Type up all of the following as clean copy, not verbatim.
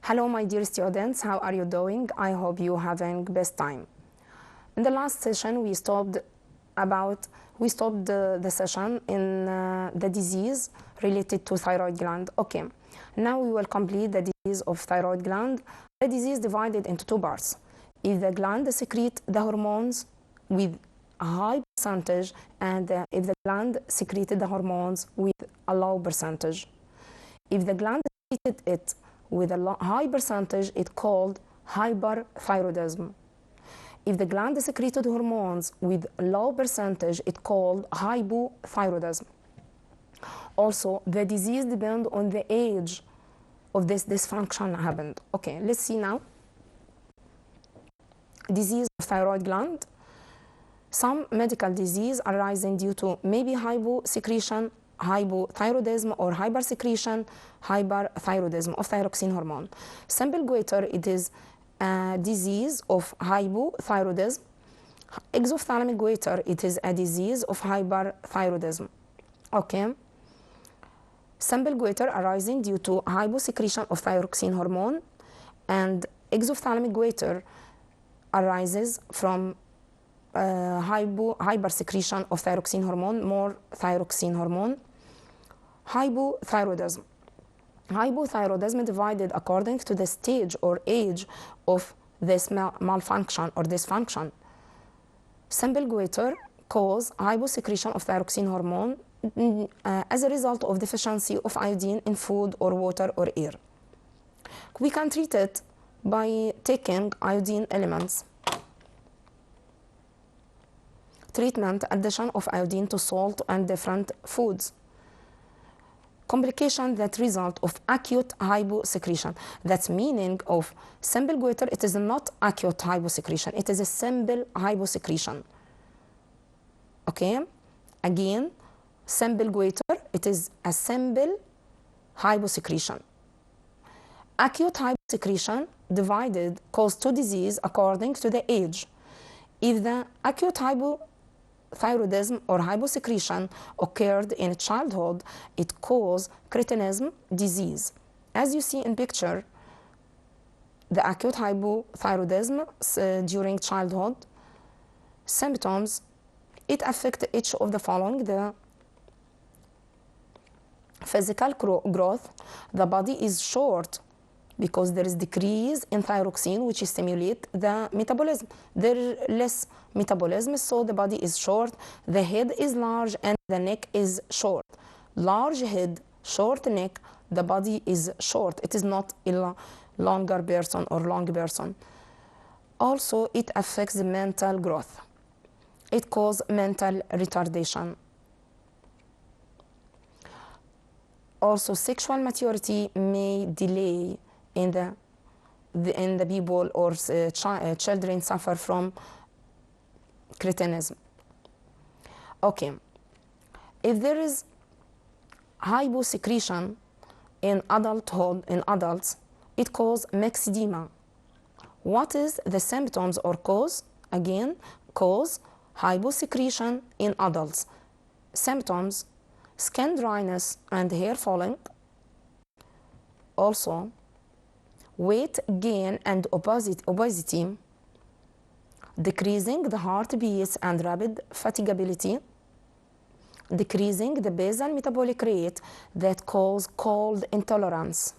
Hello, my dear students. How are you doing? I hope you having best time. In the last session, we stopped the session in the disease related to thyroid gland. Okay, now we will complete the disease of thyroid gland. The disease divided into two parts. If the gland secrete the hormones with a high percentage, and if the gland secreted the hormones with a low percentage. If the gland secreted it with a high percentage, it's called hyperthyroidism. If the gland secreted hormones with low percentage, it's called hypothyroidism. Also, the disease depends on the age of this dysfunction happened. Okay, let's see now. Disease of thyroid gland. Some medical disease arising due to maybe hyposecretion, hypothyroidism, or hypersecretion, hyperthyroidism of thyroxine hormone. Simple goiter, it is a disease of hypothyroidism. Exophthalmic goiter, it is a disease of hyperthyroidism. Okay. Simple goiter arising due to hyposecretion of thyroxine hormone, and exophthalmic goiter arises from hypersecretion of thyroxine hormone, more thyroxine hormone. Hypothyroidism. Hypothyroidism divided according to the stage or age of this malfunction or dysfunction. Simple goiter cause hyposecretion of thyroxine hormone as a result of deficiency of iodine in food or water or air. We can treat it by taking iodine elements. Treatment, addition of iodine to salt and different foods. Complications that result of acute hyposecretion. That's meaning of simple goiter, it is not acute hyposecretion, it is a simple hyposecretion. Okay, again, simple goiter, it is a simple hyposecretion. Acute hyposecretion divided cause two disease according to the age. If the acute hypothyroidism or hyposecretion occurred in childhood, it caused cretinism disease. As you see in picture, the acute hypothyroidism during childhood symptoms, it affects each of the following: the physical growth, the body is short because there is decrease in thyroxine, which stimulate the metabolism. There is less metabolism, so the body is short. The head is large and the neck is short. Large head, short neck, the body is short. It is not a longer person or long person. Also, it affects the mental growth. It causes mental retardation. Also, sexual maturity may delay in the people or children suffer from cretinism. Okay, if there is hyposecretion in adulthood, in adults, it causes myxedema. What is the symptoms or cause? Again, cause hyposecretion in adults. Symptoms: skin dryness and hair falling. Also, weight gain and obesity, decreasing the heartbeats and rapid fatigability, decreasing the basal metabolic rate that cause cold intolerance,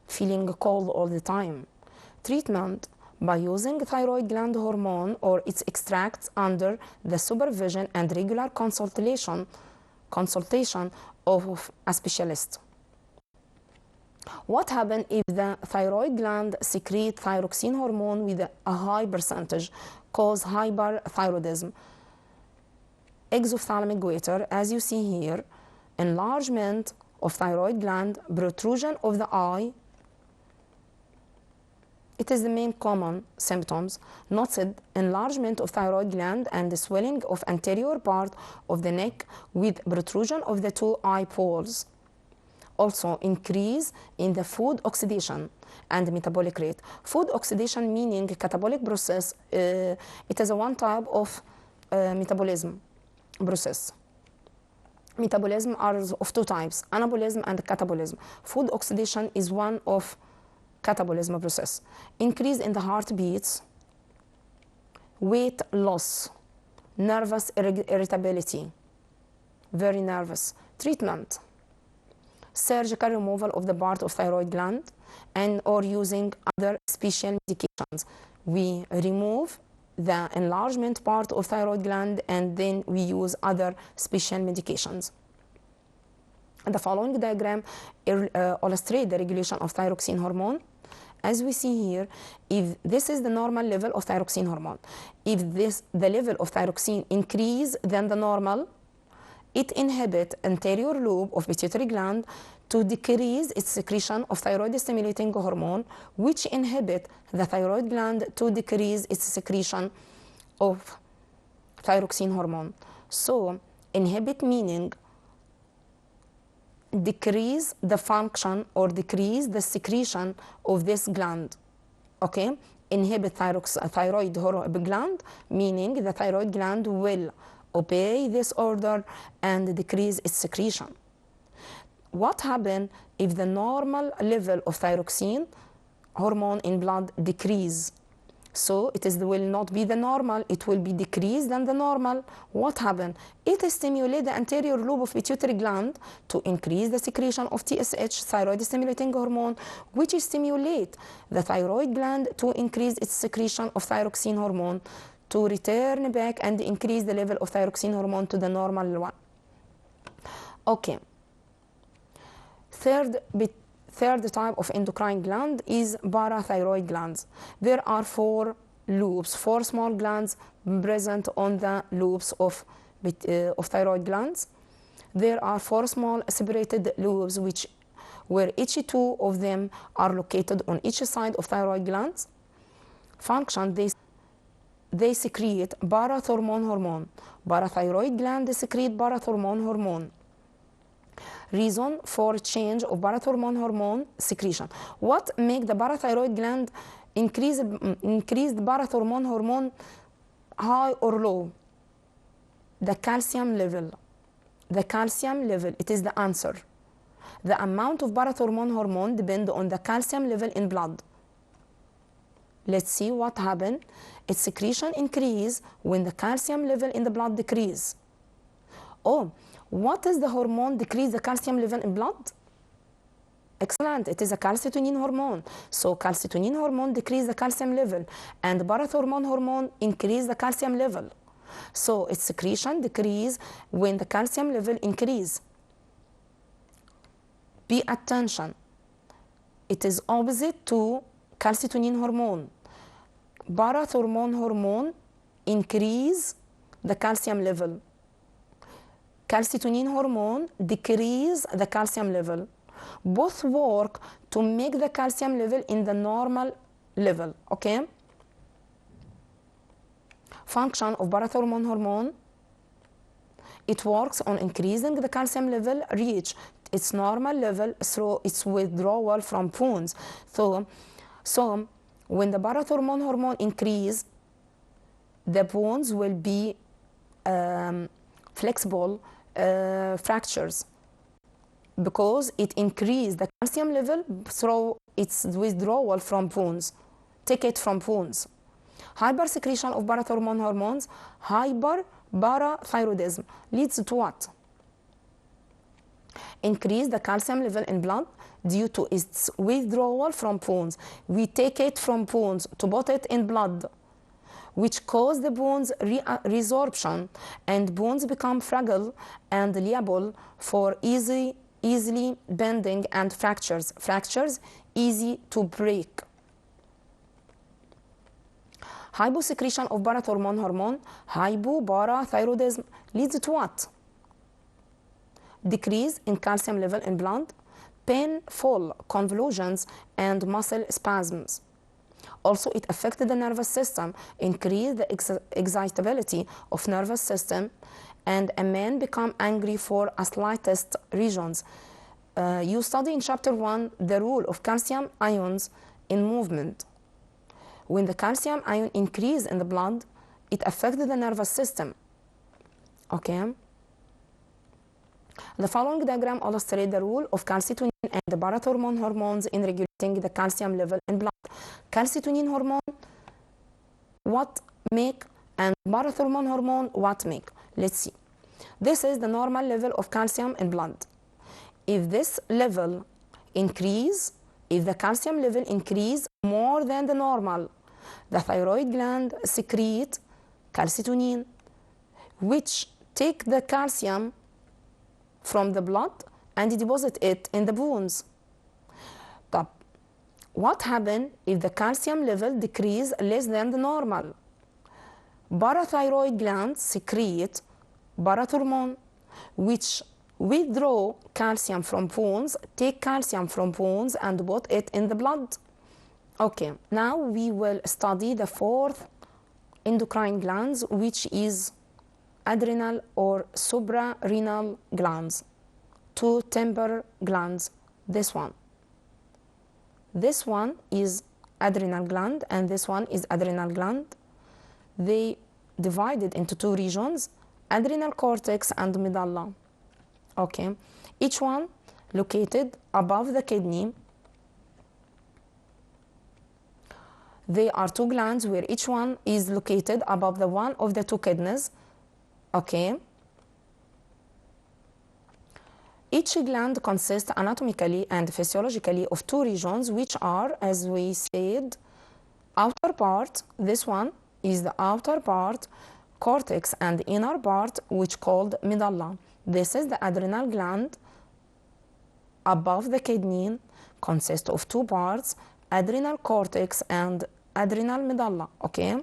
feeling cold all the time. Treatment by using thyroid gland hormone or its extracts under the supervision and regular consultation of a specialist. What happens if the thyroid gland secrete thyroxine hormone with a high percentage, cause hyperthyroidism? Exophthalmic goiter, as you see here, enlargement of thyroid gland, protrusion of the eye. It is the main common symptoms. Noted enlargement of thyroid gland and the swelling of anterior part of the neck with protrusion of the two eye balls. Also, increase in the food oxidation and metabolic rate. Food oxidation meaning catabolic process. It is a one type of metabolism process. Metabolism are of two types, anabolism and catabolism. Food oxidation is one of catabolism process, increase in the heartbeats, weight loss, nervous irritability, very nervous. Treatment: surgical removal of the part of thyroid gland and or using other special medications. We remove the enlargement part of thyroid gland and then we use other special medications. The following diagram illustrates the regulation of thyroxine hormone. As we see here, if this is the normal level of thyroxine hormone, if the level of thyroxine increase than the normal, it inhibits anterior lobe of pituitary gland to decrease its secretion of thyroid stimulating hormone, which inhibit the thyroid gland to decrease its secretion of thyroxine hormone. So inhibit meaning decrease the function or decrease the secretion of this gland. Okay, inhibit thyroid gland, meaning the thyroid gland will obey this order and decrease its secretion. What happens if the normal level of thyroxine hormone in blood decrease? So it will not be the normal, it will be decreased than the normal. What happens? It stimulates the anterior lobe of pituitary gland to increase the secretion of TSH, thyroid stimulating hormone, which stimulates the thyroid gland to increase its secretion of thyroxine hormone, to return back and increase the level of thyroxine hormone to the normal one. Okay. Third type of endocrine gland is parathyroid glands. There are four small glands present on the lobes of thyroid glands. There are four small separated lobes where each two of them are located on each side of thyroid glands. Function: they secrete parathormone hormone. Parathyroid gland secrete parathormone hormone. Reason for change of parathormone hormone secretion. What makes the parathyroid gland increase the parathormone hormone high or low? The calcium level. The calcium level, it is the answer. The amount of parathormone hormone depends on the calcium level in blood. Let's see what happens. Its secretion increase when the calcium level in the blood decrease. Oh, what is the hormone decrease the calcium level in blood? Excellent, it is a calcitonin hormone. So calcitonin hormone decrease the calcium level and parathormone hormone increase the calcium level. So its secretion decrease when the calcium level increase. Pay attention. It is opposite to calcitonin hormone. Parathormone hormone increase the calcium level. Calcitonin hormone decrease the calcium level. Both work to make the calcium level in the normal level. Okay? Function of parathormone hormone: it works on increasing the calcium level reach its normal level through its withdrawal from bones. So when the parathormone hormone increase, the bones will be flexible fractures because it increased the calcium level through its withdrawal from bones. Take it from bones. Hypersecretion of parathormone hormones, hyperparathyroidism, leads to what? Increase the calcium level in blood due to its withdrawal from bones. We take it from bones to put it in blood, which cause the bones resorption, and bones become fragile and liable for easily bending and fractures. Fractures easy to break. Hyposecretion of parathormone hormone, hypoparathyroidism, leads to what? Decrease in calcium level in blood, painful convulsions, and muscle spasms. Also, it affected the nervous system, increased the excitability of nervous system, and a man become angry for a slightest regions. You study in chapter 1 the role of calcium ions in movement. When the calcium ion increase in the blood, it affected the nervous system. Okay? The following diagram illustrates the role of calcitonin and the parathormone hormones in regulating the calcium level in blood. Calcitonin hormone, what make, and parathormone hormone, what make. Let's see. This is the normal level of calcium in blood. If this level increase, if the calcium level increase more than the normal, the thyroid gland secrete calcitonin, which take the calcium from the blood and deposit it in the bones. طب what happen if the calcium level decrease less than the normal? Parathyroid gland secrete parathormone, which withdraw calcium from bones, take calcium from bones and put it in the blood. Okay, now we will study the fourth endocrine glands, which is adrenal or suprarenal glands. Two temporal glands. This one is adrenal gland, and this one is adrenal gland. They divided into two regions, adrenal cortex and medulla. Okay, each one located above the kidney. They are two glands where each one is located above the one of the two kidneys. Okay. Each gland consists anatomically and physiologically of two regions, which are, as we said, outer part. This one is the outer part, cortex, and inner part, which called medulla. This is the adrenal gland above the kidney, consists of two parts, adrenal cortex and adrenal medulla. Okay.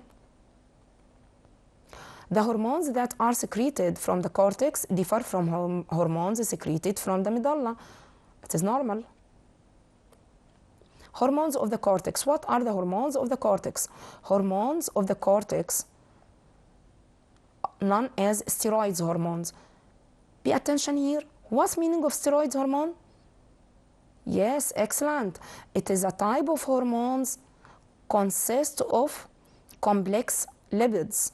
The hormones that are secreted from the cortex differ from hormones secreted from the medulla. It is normal. Hormones of the cortex. What are the hormones of the cortex? Hormones of the cortex, known as steroids hormones. Pay attention here. What's meaning of steroids hormone? Yes, excellent. It is a type of hormones consist of complex lipids,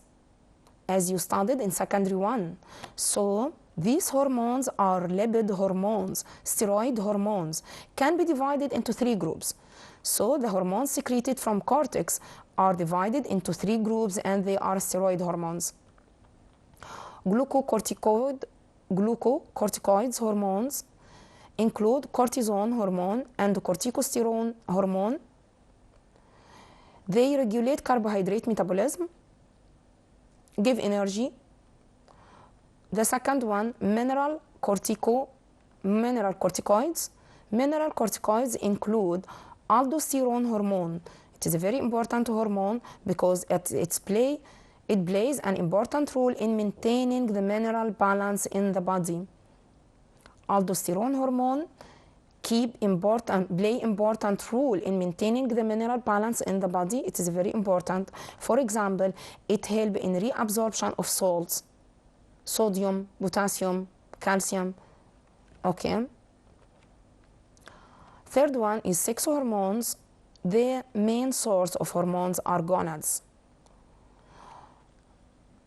as you studied in secondary 1. So these hormones are lipid hormones, steroid hormones, can be divided into three groups. So the hormones secreted from cortex are divided into three groups, and they are steroid hormones. Glucocorticoids hormones include cortisone hormone and corticosterone hormone. They regulate carbohydrate metabolism, give energy. The second one, mineral corticoids. Mineral corticoids include aldosterone hormone. It is a very important hormone because it plays an important role in maintaining the mineral balance in the body. Aldosterone hormone play important role in maintaining the mineral balance in the body. It is very important. For example, it helps in reabsorption of salts, sodium, potassium, calcium. Okay. Third one is sex hormones. The main source of hormones are gonads.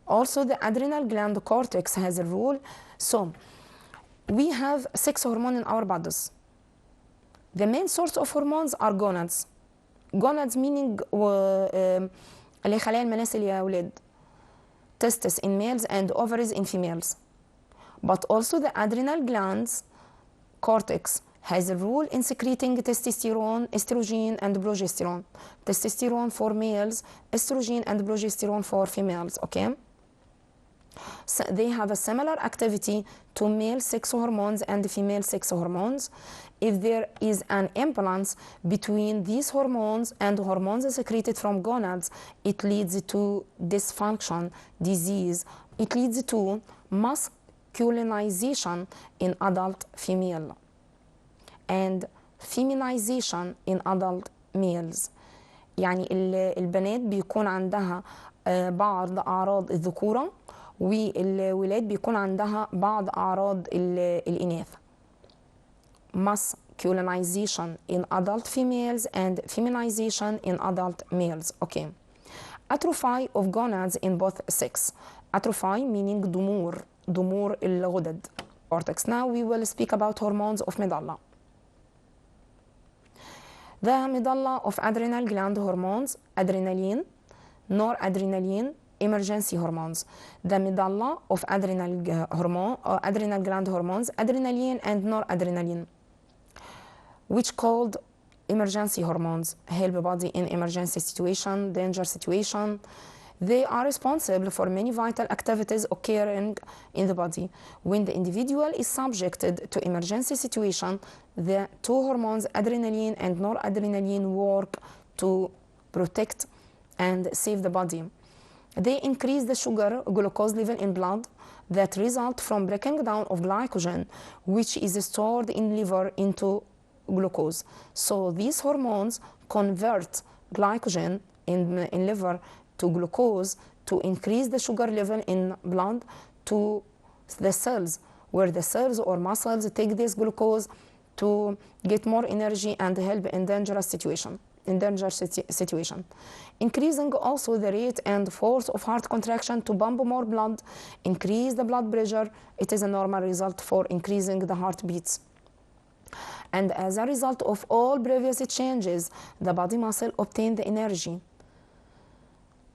Also, the adrenal gland cortex has a role. So we have sex hormone in our bodies. The main source of hormones are gonads. Gonads meaning اللي خلايا المناسل يا أولاد. Testes in males and ovaries in females. But also the adrenal glands cortex has a role in secreting testosterone, estrogen, and progesterone. Testosterone for males, estrogen and progesterone for females. Okay. So they have a similar activity to male sex hormones and female sex hormones. If there is an imbalance between these hormones and hormones secreted from gonads, it leads to dysfunction, disease. It leads to masculinization in adult female and feminization in adult males. يعني البنات بيكون عندها بعض أعراض الذكورة، والولاد بيكون عندها بعض أعراض الإناث. Masculinization in adult females and feminization in adult males. Okay. Atrophy of gonads in both sex. Atrophy meaning ضمور الغدد. cortex. Now we will speak about hormones of medulla. The medulla of adrenal gland hormones, adrenaline, noradrenaline, emergency hormones. The medulla of adrenal gland hormones, adrenaline and noradrenaline, which called emergency hormones, help body in emergency situation, danger situation. They are responsible for many vital activities occurring in the body. When the individual is subjected to emergency situation, the two hormones, adrenaline and noradrenaline, work to protect and save the body. They increase the sugar glucose level in blood that result from breaking down of glycogen, which is stored in liver into glucose. So these hormones convert glycogen in liver to glucose to increase the sugar level in blood to the cells, where the cells or muscles take this glucose to get more energy and help in dangerous situation. Increasing also the rate and force of heart contraction to pump more blood, increase the blood pressure. It is a normal result for increasing the heartbeats. And as a result of all previous changes, the body muscle obtain the energy.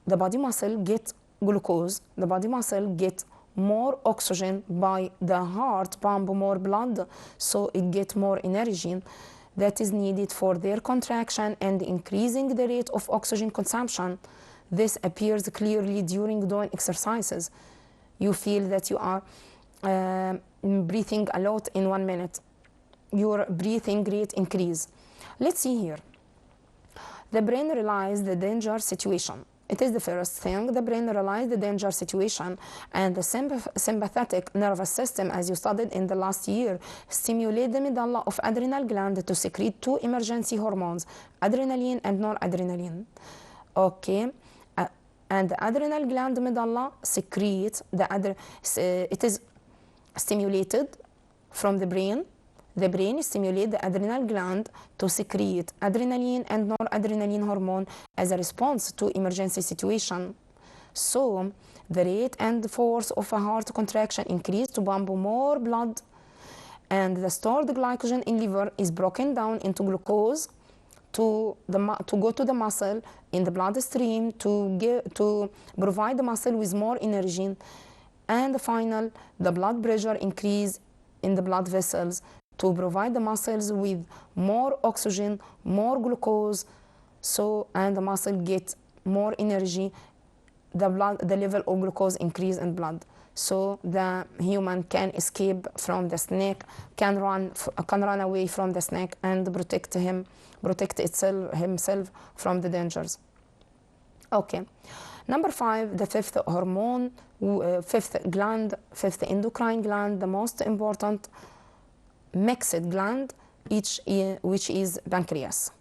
The body muscle get glucose, the body muscle get more oxygen by the heart pump more blood, so it get more energy that is needed for their contraction and increasing the rate of oxygen consumption. This appears clearly during doing exercises. You feel that you are breathing a lot in 1 minute. Your breathing rate increase. Let's see here. The brain realizes the danger situation. It is the first thing. The brain realizes the danger situation, and the sympathetic nervous system, as you studied in the last year, stimulate the medulla of adrenal gland to secrete two emergency hormones, adrenaline and noradrenaline. Okay, and the adrenal gland medulla secretes it is stimulated from the brain. The brain stimulates the adrenal gland to secrete adrenaline and noradrenaline hormone as a response to emergency situation. So the rate and force of a heart contraction increase to pump more blood, and the stored glycogen in liver is broken down into glucose to go to the muscle in the bloodstream to provide the muscle with more energy, and the final, the blood pressure increase in the blood vessels to provide the muscles with more oxygen, more glucose, and the muscle get more energy. The level of glucose increase in blood, so the human can escape from the snake, can run away from the snake and protect himself from the dangers. Okay, number 5, the fifth hormone, fifth endocrine gland, the most important mixed gland, which is pancreas.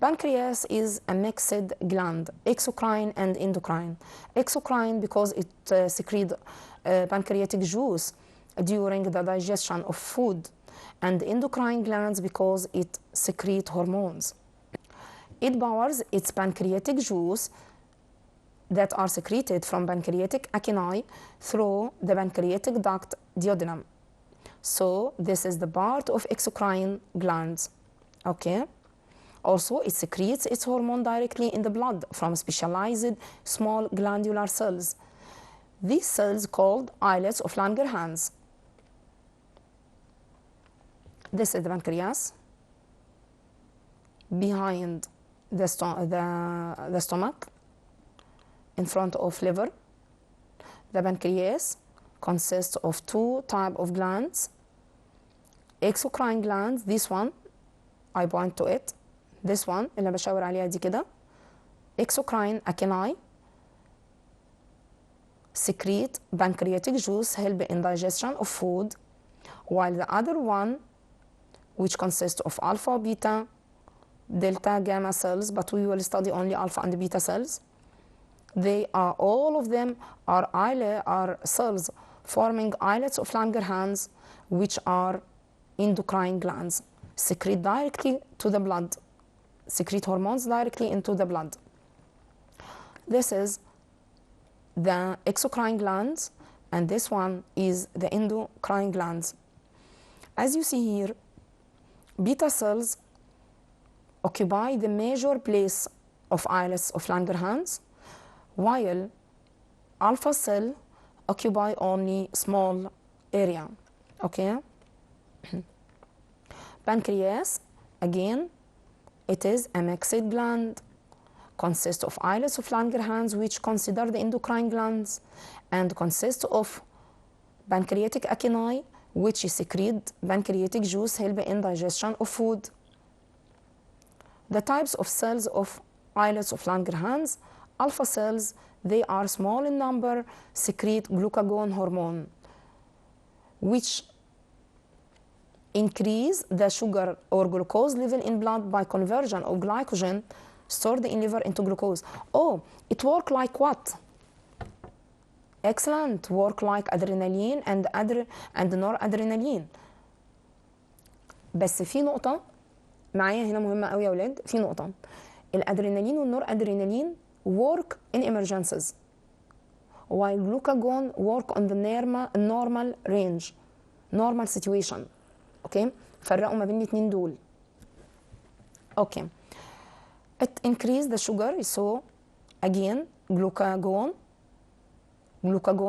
Pancreas is a mixed gland, exocrine and endocrine. Exocrine because it secretes pancreatic juice during the digestion of food, and endocrine glands because it secretes hormones. It powers its pancreatic juice that are secreted from pancreatic acini through the pancreatic duct duodenum. So this is the part of exocrine glands. Okay. Also, it secretes its hormone directly in the blood from specialized small glandular cells. These cells called islets of Langerhans. This is the pancreas behind the stomach, in front of liver. The pancreas consists of 2 types of glands. Exocrine glands, this one, I point to it. This one اللي بشاور عليها دي كده. Exocrine acini secrete pancreatic juice, help in digestion of food, while the other one, which consists of alpha, beta, delta, gamma cells, but we will study only alpha and beta cells. They are, all of them are cells forming islets of Langerhans, which are endocrine glands, secrete directly to the blood, secrete hormones directly into the blood. This is the exocrine glands, and this one is the endocrine glands. As you see here, beta cells occupy the major place of islets of Langerhans, while alpha cell occupy only small area. Okay. Pancreas, again, it is a mixed gland, consists of islets of Langerhans, which consider the endocrine glands, and consists of pancreatic achini, which secrete pancreatic juice, help in digestion of food. The types of cells of islets of Langerhans: alpha cells, they are small in number, secrete glucagon hormone, which increase the sugar or glucose level in blood by conversion of glycogen stored in liver into glucose. Oh, it work like what? Excellent, work like adrenaline and noradrenaline. بس في نقطة معايا هنا مهمة قوي يا ولاد، في نقطة. الادرينالين والنور ادرينالين work in emergencies, while glucagon work on the normal range, normal situation. اوكي، فرقوا ما بين الاثنين دول. اوكي. It increase the sugar, so again glucagon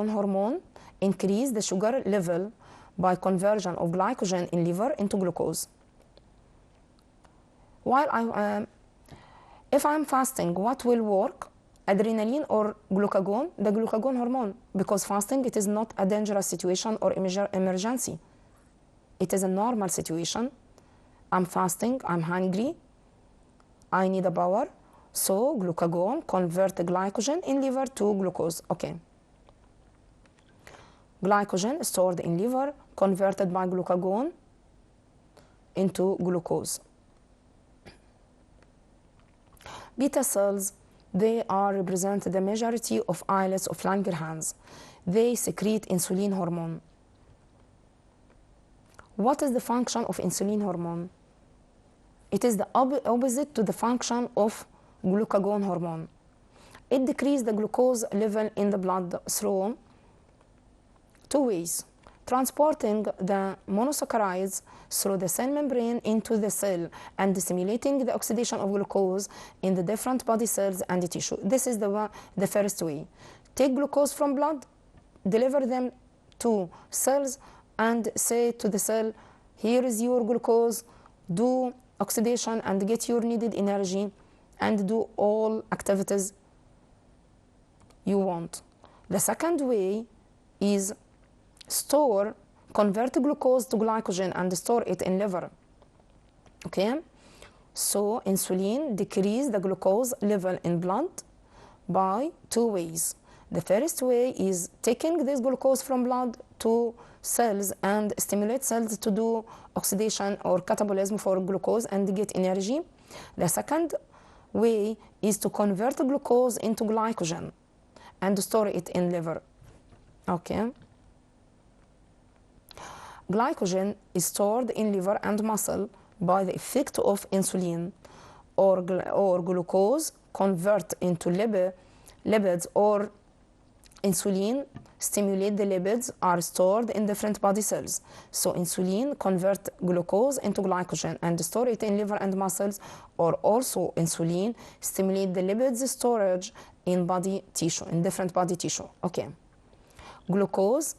hormone increase the sugar level by conversion of glycogen in liver into glucose. While if I'm fasting, what will work? Adrenaline or glucagon? The glucagon hormone, because fasting, it is not a dangerous situation or emergency. It is a normal situation. I'm fasting, I'm hungry, I need a power, so glucagon convert the glycogen in liver to glucose. Okay. Glycogen stored in liver, converted by glucagon into glucose. Beta cells, they represent the majority of islets of Langerhans. They secrete insulin hormone. What is the function of insulin hormone? It is the opposite to the function of glucagon hormone. It decreases the glucose level in the blood through two ways: transporting the monosaccharides through the cell membrane into the cell and stimulating the oxidation of glucose in the different body cells and the tissue. This is the first way. Take glucose from blood, deliver them to cells, and say to the cell, here is your glucose, do oxidation and get your needed energy and do all activities you want. The second way is convert glucose to glycogen and store it in liver. Okay, so insulin decrease the glucose level in blood by two ways. The first way is taking this glucose from blood to cells and stimulate cells to do oxidation or catabolism for glucose and get energy. The second way is to convert glucose into glycogen and store it in liver. Okay. Glycogen is stored in liver and muscle by the effect of insulin or glucose convert into lipids, or insulin stimulate the lipids are stored in different body cells. So insulin convert glucose into glycogen and store it in liver and muscles, or also insulin stimulate the lipids storage in body tissue, in different body tissue. Okay. Glucose,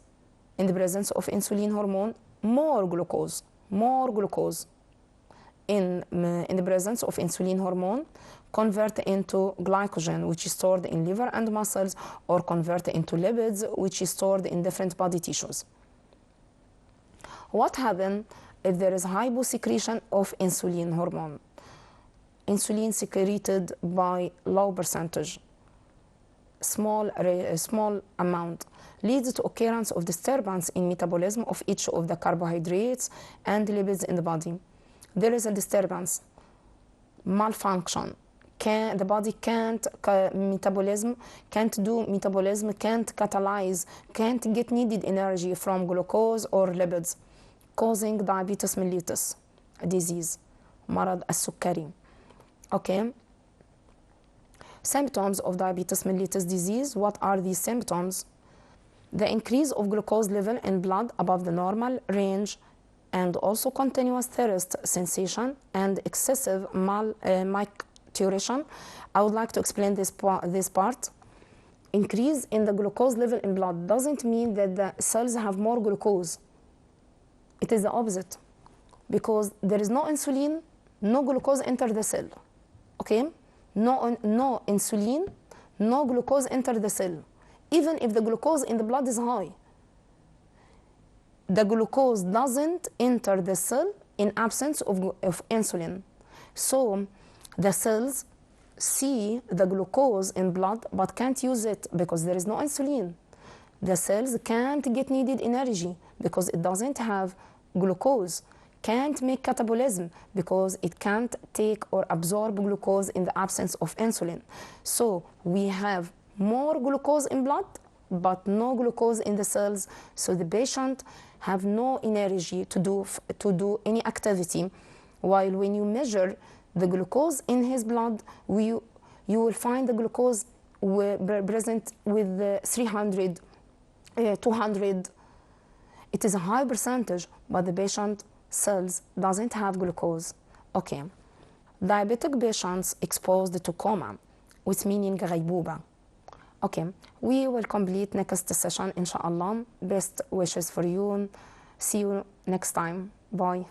in the presence of insulin hormone, more glucose in the presence of insulin hormone convert into glycogen, which is stored in liver and muscles, or convert into lipids, which is stored in different body tissues. What happens if there is hyposecretion of insulin hormone? Insulin secreted by low percentage, small amount, leads to occurrence of disturbance in metabolism of each of the carbohydrates and lipids in the body. There is a disturbance, malfunction. The body can't do metabolism, can't catalyze, can't get needed energy from glucose or lipids, causing diabetes mellitus disease, مرض السكري. Okay. Symptoms of diabetes mellitus disease. What are these symptoms? The increase of glucose level in blood above the normal range and also continuous thirst sensation and excessive micturition. I would like to explain this part. Increase in the glucose level in blood doesn't mean that the cells have more glucose. It is the opposite. Because there is no insulin, no glucose enter the cell. Okay? No insulin, no glucose enter the cell. Even if the glucose in the blood is high, the glucose doesn't enter the cell in absence of insulin. So the cells see the glucose in blood but can't use it because there is no insulin. The cells can't get needed energy because it doesn't have glucose, can't make catabolism because it can't take or absorb glucose in the absence of insulin. So we have more glucose in blood but no glucose in the cells, so the patient have no energy to do any activity. While when you measure the glucose in his blood, you will find the glucose present with 300, 200. It is a high percentage, but the patient cells doesn't have glucose. Okay. Diabetic patients exposed to coma, with meaning غيبوبة. Okay, we will complete next session, inshallah. Best wishes for you. See you next time. Bye.